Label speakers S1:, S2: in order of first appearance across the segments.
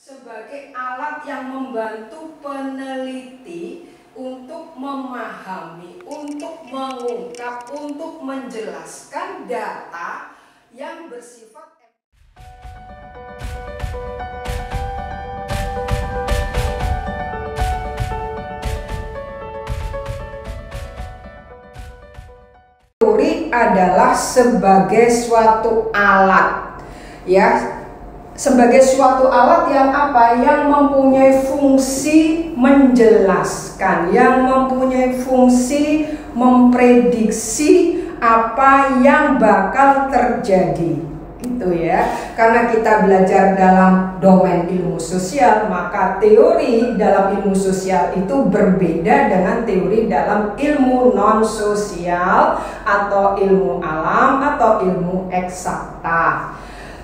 S1: sebagai alat yang membantu peneliti untuk memahami, untuk mengungkap, untuk menjelaskan data yang bersifat teori adalah sebagai suatu alat, ya. Sebagai suatu alat yang apa? Yang mempunyai fungsi menjelaskan, yang mempunyai fungsi memprediksi apa yang bakal terjadi, gitu ya. Karena kita belajar dalam domain ilmu sosial, maka teori dalam ilmu sosial itu berbeda dengan teori dalam ilmu non sosial atau ilmu alam atau ilmu eksakta.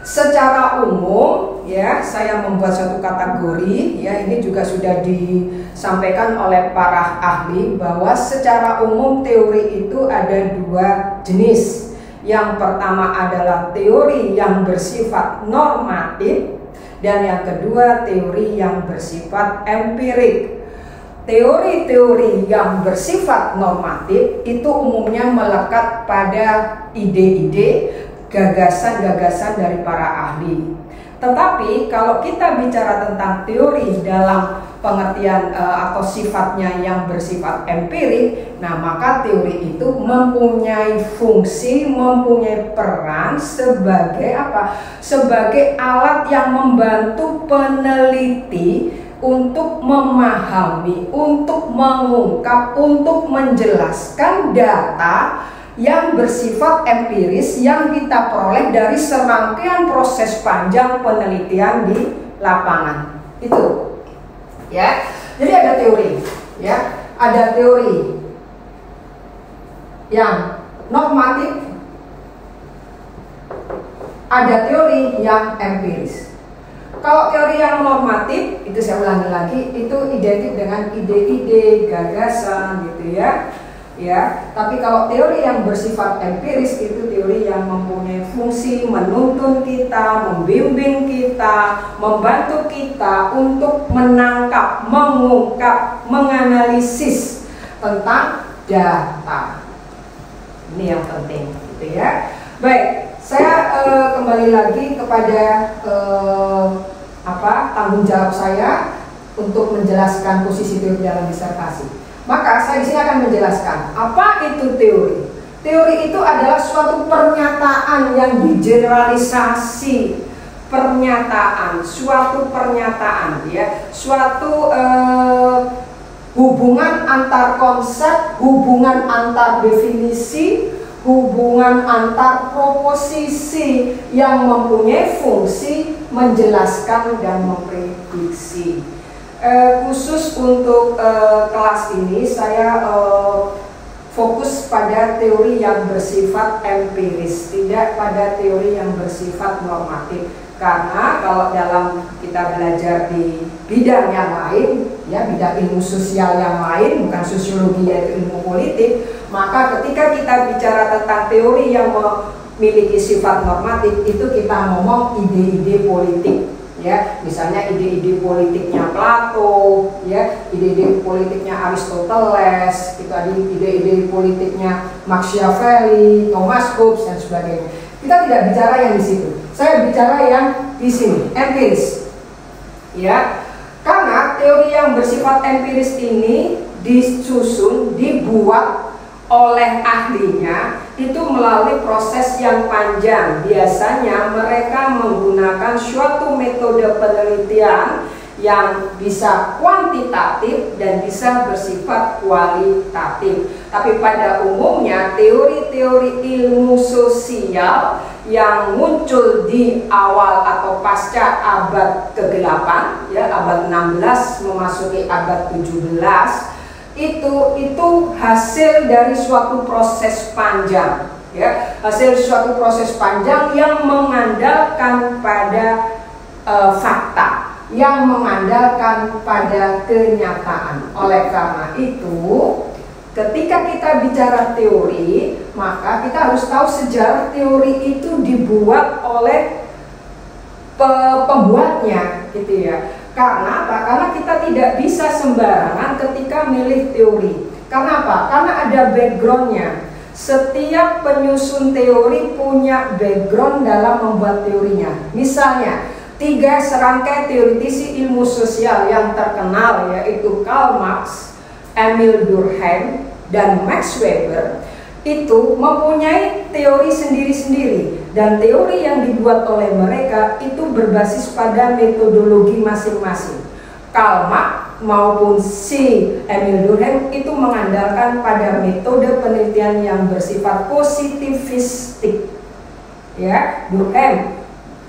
S1: Secara umum, ya, saya membuat suatu kategori, ya, ini juga sudah disampaikan oleh para ahli bahwa secara umum teori itu ada dua jenis. Yang pertama adalah teori yang bersifat normatif dan yang kedua teori yang bersifat empirik. Teori-teori yang bersifat normatif itu umumnya melekat pada ide-ide, gagasan-gagasan dari para ahli. Tetapi kalau kita bicara tentang teori dalam pengertian atau sifatnya yang bersifat empirik, nah maka teori itu mempunyai fungsi, mempunyai peran sebagai apa? Sebagai alat yang membantu peneliti untuk memahami, untuk mengungkap, untuk menjelaskan data yang bersifat empiris yang kita peroleh dari serangkaian proses panjang penelitian di lapangan. Itu, ya. Jadi ada teori, ya. Ada teori yang normatif, ada teori yang empiris. Kalau teori yang normatif, itu saya ulangi lagi, itu identik dengan ide-ide, gagasan, gitu ya. Ya, tapi kalau teori yang bersifat empiris itu teori yang mempunyai fungsi menuntun kita, membimbing kita, membantu kita untuk menangkap, mengungkap, menganalisis tentang data. Ini yang penting, gitu ya. Baik, saya kembali lagi kepada tanggung jawab saya untuk menjelaskan posisi teori dalam disertasi. Maka saya di sini akan menjelaskan apa itu teori. Teori itu adalah suatu pernyataan yang digeneralisasi, suatu pernyataan, ya, suatu hubungan antar konsep, hubungan antar definisi, hubungan antar proposisi yang mempunyai fungsi menjelaskan dan memprediksi. Khusus untuk kelas ini saya fokus pada teori yang bersifat empiris, tidak pada teori yang bersifat normatif. Karena kalau dalam kita belajar di bidang yang lain, ya, bidang ilmu sosial yang lain, bukan sosiologi yaitu ilmu politik, maka ketika kita bicara tentang teori yang memiliki sifat normatif, itu kita ngomong ide-ide politik. Ya, misalnya ide-ide politiknya Plato, ya, ide-ide politiknya Aristoteles, itu ada ide-ide politiknya Machiavelli, Thomas Hobbes dan sebagainya. Kita tidak bicara yang di situ. Saya bicara yang di sini, empiris. Ya, karena teori yang bersifat empiris ini disusun, dibuat oleh ahlinya itu melalui proses yang panjang. Biasanya mereka menggunakan suatu metode penelitian yang bisa kuantitatif dan bisa bersifat kualitatif. Tapi pada umumnya teori-teori ilmu sosial yang muncul di awal atau pasca abad ke-8, ya, abad 16 memasuki abad 17, itu hasil dari suatu proses panjang, ya, hasil suatu proses panjang yang mengandalkan pada fakta, yang mengandalkan pada kenyataan. Oleh karena itu, ketika kita bicara teori, maka kita harus tahu sejarah teori itu dibuat oleh pembuatnya, gitu ya. Karena apa? Karena kita tidak bisa sembarangan ketika milih teori. Karena apa? Karena ada backgroundnya. Setiap penyusun teori punya background dalam membuat teorinya. Misalnya, 3 serangkai teoritisi ilmu sosial yang terkenal, yaitu Karl Marx, Emil Durkheim, dan Max Weber, itu mempunyai teori sendiri-sendiri, dan teori yang dibuat oleh mereka itu berbasis pada metodologi masing-masing. Karl Marx maupun si Emil Durkheim itu mengandalkan pada metode penelitian yang bersifat positivistik. Ya, Durkheim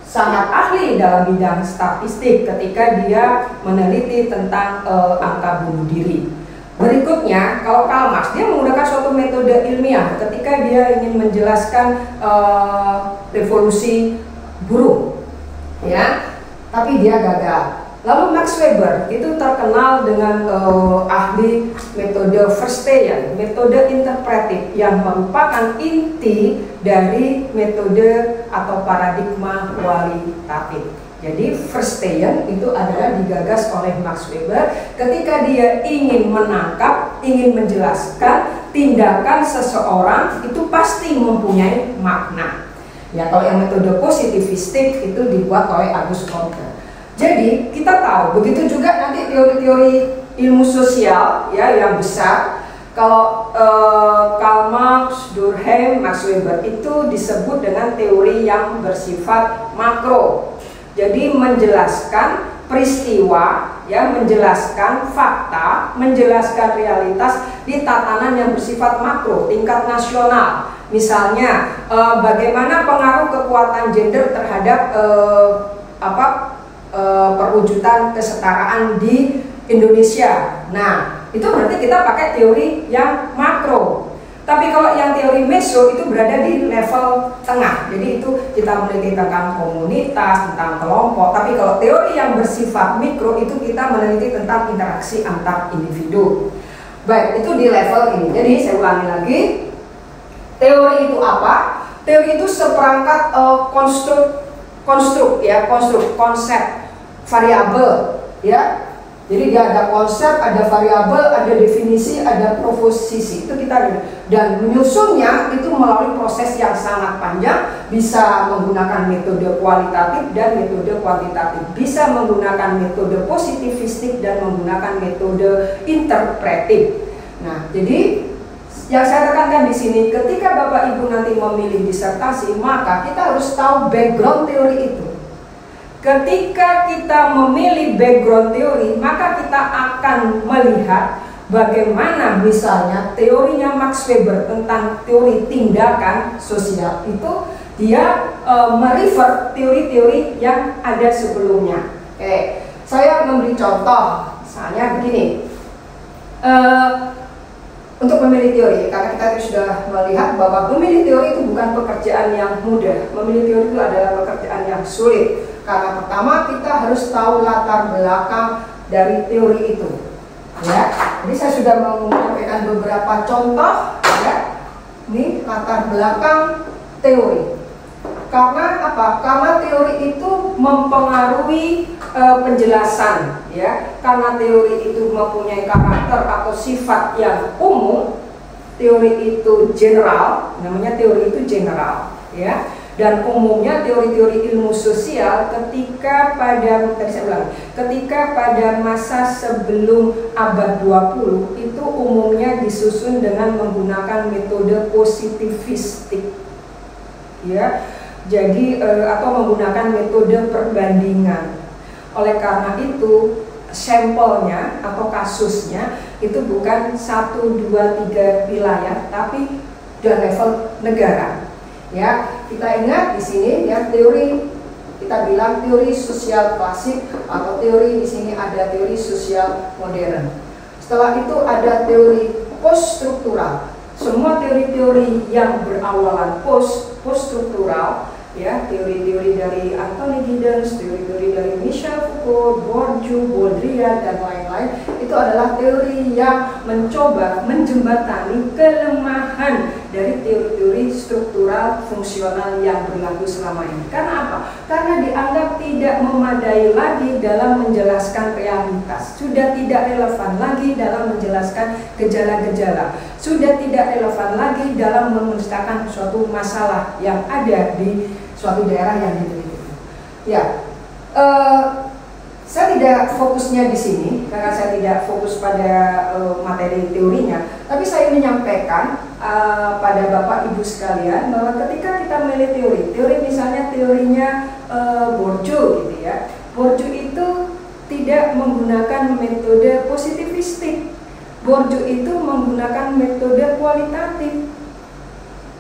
S1: sangat ahli dalam bidang statistik ketika dia meneliti tentang angka bunuh diri. Berikutnya, kalau Karl Marx, dia menggunakan suatu metode ilmiah ketika dia ingin menjelaskan revolusi buruh, ya, tapi dia gagal. Lalu Max Weber itu terkenal dengan ahli metode Verstehen, metode interpretif yang merupakan inti dari metode atau paradigma kualitatif. Jadi Verstehen itu adalah digagas oleh Max Weber ketika dia ingin menangkap, ingin menjelaskan tindakan seseorang itu pasti mempunyai makna. Ya, kalau yang metode positivistik itu dibuat oleh Auguste Comte. Jadi kita tahu, begitu juga nanti teori-teori ilmu sosial ya yang besar. Kalau Karl Marx, Durkheim, Max Weber itu disebut dengan teori yang bersifat makro. Jadi menjelaskan peristiwa, ya, menjelaskan fakta, menjelaskan realitas di tatanan yang bersifat makro, tingkat nasional. Misalnya, bagaimana pengaruh kekuatan gender terhadap perwujudan kesetaraan di Indonesia. Nah, itu berarti kita pakai teori yang makro. Tapi kalau yang teori meso itu berada di level tengah. Jadi itu kita meneliti tentang komunitas, tentang kelompok. Tapi kalau teori yang bersifat mikro itu kita meneliti tentang interaksi antar individu. Baik, itu di level ini. Jadi saya ulangi lagi. Teori itu apa? Teori itu seperangkat konstruk, konsep, variabel, ya. Jadi dia ada konsep, ada variabel, ada definisi, ada proposisi. Itu kita, dan menyusunnya itu melalui proses yang sangat panjang, bisa menggunakan metode kualitatif dan metode kuantitatif, bisa menggunakan metode positivistik dan menggunakan metode interpretif. Nah, jadi yang saya tekankan di sini, ketika Bapak Ibu nanti memilih disertasi, maka kita harus tahu background teori itu. Ketika kita memilih background teori, maka kita akan melihat bagaimana misalnya teorinya Max Weber tentang teori tindakan sosial itu dia merefer teori-teori yang ada sebelumnya. Oke, saya memberi contoh, misalnya begini. Untuk memilih teori, karena kita sudah melihat bahwa memilih teori itu bukan pekerjaan yang mudah. Memilih teori itu adalah pekerjaan yang sulit. Karena pertama kita harus tahu latar belakang dari teori itu. Ya, jadi saya sudah menyampaikan beberapa contoh. Ya, ini latar belakang teori. Karena apa? Karena teori itu mempengaruhi penjelasan, ya. Karena teori itu mempunyai karakter atau sifat yang umum. Teori itu general, namanya teori itu general, ya. Dan umumnya teori-teori ilmu sosial ketika pada masa sebelum abad 20 itu umumnya disusun dengan menggunakan metode positivistik, ya. Jadi atau menggunakan metode perbandingan. Oleh karena itu sampelnya atau kasusnya itu bukan 1, 2, 3 wilayah, tapi dan level negara. Ya, kita ingat di sini ya teori, kita bilang teori sosial klasik atau teori di sini ada teori sosial modern. Setelah itu ada teori post-struktural. Semua teori-teori yang berawalan post-struktural, ya, teori-teori dari Anthony Giddens, teori-teori dari Michel Foucault, Bourdieu, Baudrillard dan lain-lain, itu adalah teori yang mencoba menjembatani kelemahan dari teori-teori struktural fungsional yang berlaku selama ini. Karena apa? Karena dianggap tidak memadai lagi dalam menjelaskan realitas, sudah tidak relevan lagi dalam menjelaskan gejala-gejala, sudah tidak relevan lagi dalam memustakan suatu masalah yang ada di suatu daerah yang diteliti. Ya, saya tidak fokusnya di sini karena saya tidak fokus pada materi teorinya, tapi saya menyampaikan pada Bapak Ibu sekalian bahwa ketika kita memilih teori misalnya teorinya Bourdieu gitu ya, Bourdieu itu tidak menggunakan metode positivistik, Bourdieu itu menggunakan metode kualitatif,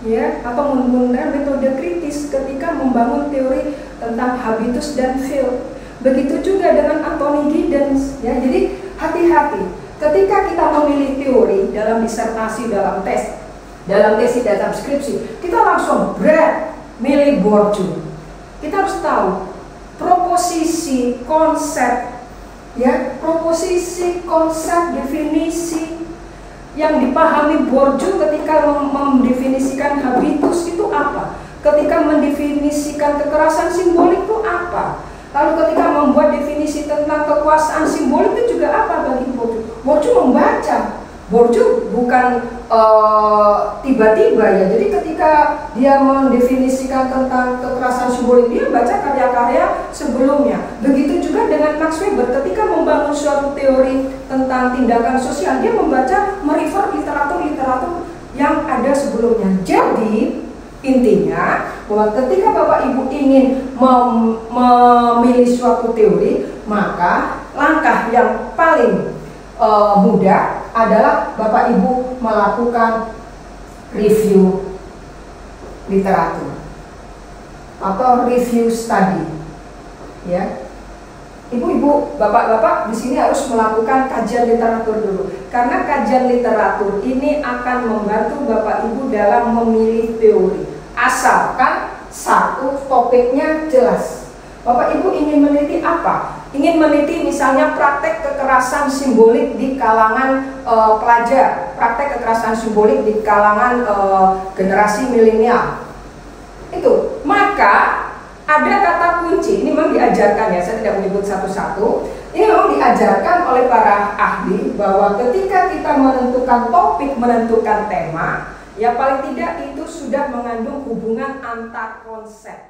S1: ya, atau menggunakan metode kritis ketika membangun teori tentang habitus dan field. Begitu juga dengan Anthony Giddens, ya. Jadi hati-hati ketika kita memilih teori dalam disertasi, dalam tesis, dalam skripsi, kita langsung berat milih Bourdieu. Kita harus tahu proposisi, konsep, ya, proposisi, konsep, definisi yang dipahami Bourdieu ketika mendefinisikan habitus itu apa, ketika mendefinisikan kekerasan simbolik itu apa, lalu ketika membuat definisi tentang kekuasaan simbolik itu juga apa bagi Bourdieu. Bourdieu membaca, Bourdieu bukan tiba-tiba ya. Jadi ketika dia mendefinisikan tentang kekerasan simbolik, dia baca karya-karya sebelumnya. Begitu juga dengan Max Weber ketika membangun suatu teori tentang tindakan sosial, dia membaca, merefer literatur-literatur yang ada sebelumnya. Jadi intinya bahwa ketika Bapak Ibu ingin memilih suatu teori, maka langkah yang paling mudah adalah Bapak Ibu melakukan review literatur atau review study, ya. Ibu-ibu, bapak-bapak di sini harus melakukan kajian literatur dulu, karena kajian literatur ini akan membantu Bapak Ibu dalam memilih teori, asalkan satu topiknya jelas. Bapak Ibu ingin meneliti apa? Ingin meneliti misalnya praktek kekerasan simbolik di kalangan pelajar, praktek kekerasan simbolik di kalangan generasi milenial. Itu, maka ada kata kunci, ini memang diajarkan ya, saya tidak menyebut satu-satu. Ini memang diajarkan oleh para ahli bahwa ketika kita menentukan topik, menentukan tema, ya paling tidak itu sudah mengandung hubungan antar konsep.